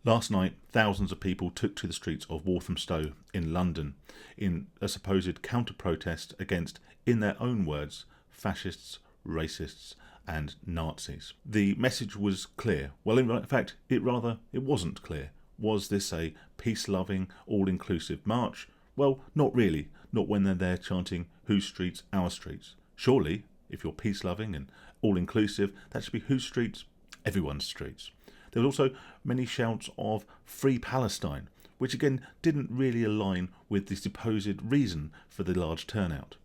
Last night, thousands of people took to the streets of Walthamstow in London in a supposed counter-protest against, in their own words, fascists, racists and Nazis. The message was clear. Well, in fact, it wasn't clear. Was this a peace-loving, all-inclusive march? Well, not really. Not when they're there chanting, whose streets, our streets. Surely, if you're peace-loving and all-inclusive, that should be whose streets? Everyone's streets. There was also many shouts of Free Palestine, which again didn't really align with the supposed reason for the large turnout.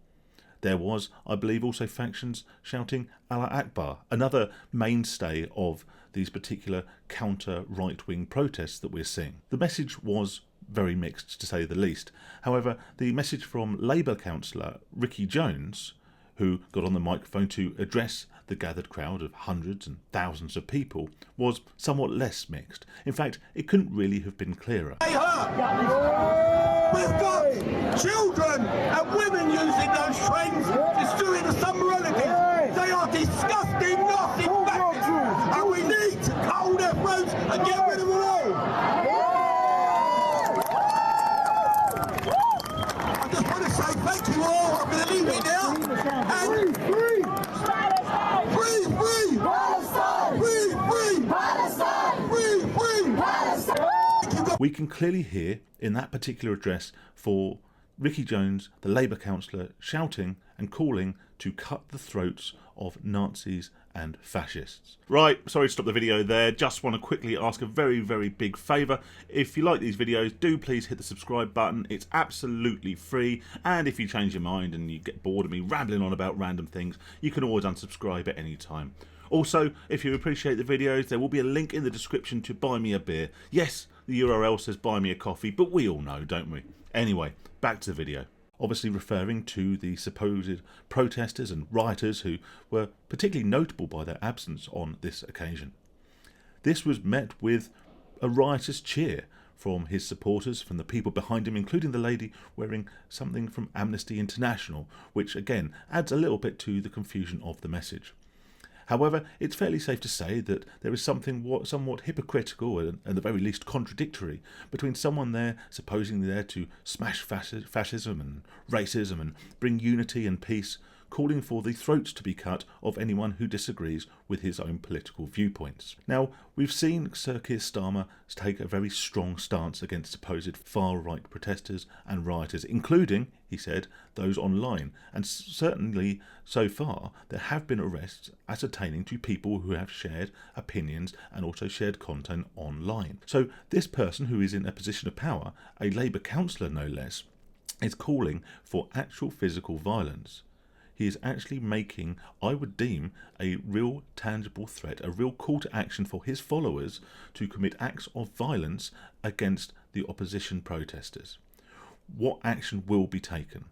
There was, I believe, also factions shouting Allah Akbar, another mainstay of these particular counter-right-wing protests that we're seeing. The message was very mixed, to say the least. However, the message from Labour Councillor Ricky Jones, who got on the microphone to address the gathered crowd of hundreds and thousands of people, was somewhat less mixed. In fact, it couldn't really have been clearer. We've got children and women using those trains, destroying the summer holidays. They are disgusting, nasty bastards, and we need to cut their throats and get rid of them all. I just want to say thank you all. I'm going to leave it now. And free Palestine! Free Palestine! Free Palestine! We can clearly hear in that particular address for Ricky Jones, the Labour councillor, shouting and calling to cut the throats of Nazis and fascists. Right, sorry to stop the video there. Just want to quickly ask a very, very big favour. If you like these videos, do please hit the subscribe button. It's absolutely free. And if you change your mind and you get bored of me rambling on about random things, you can always unsubscribe at any time. Also, if you appreciate the videos, there will be a link in the description to buy me a beer. Yes, the URL says buy me a coffee, but we all know, don't we? Anyway, back to the video. Obviously referring to the supposed protesters and rioters who were particularly notable by their absence on this occasion. This was met with a riotous cheer from his supporters, from the people behind him, including the lady wearing something from Amnesty International, which again adds a little bit to the confusion of the message. However, it's fairly safe to say that there is something somewhat hypocritical and at the very least contradictory between someone there supposedly there to smash fascism and racism and bring unity and peace, calling for the throats to be cut of anyone who disagrees with his own political viewpoints. Now, we've seen Sir Keir Starmer take a very strong stance against supposed far-right protesters and rioters, including, he said, those online, and certainly so far there have been arrests ascertaining to people who have shared opinions and also shared content online. So this person, who is in a position of power, a Labour councillor no less, is calling for actual physical violence. He is actually making, I would deem, a real tangible threat, a real call to action for his followers to commit acts of violence against the opposition protesters. What action will be taken?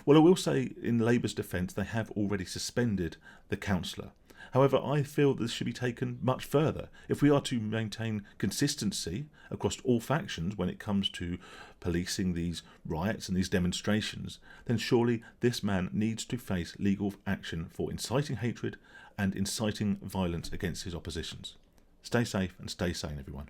Well, I will say in Labour's defence they have already suspended the councillor. However, I feel this should be taken much further. If we are to maintain consistency across all factions when it comes to policing these riots and these demonstrations, then surely this man needs to face legal action for inciting hatred and inciting violence against his oppositions. Stay safe and stay sane, everyone.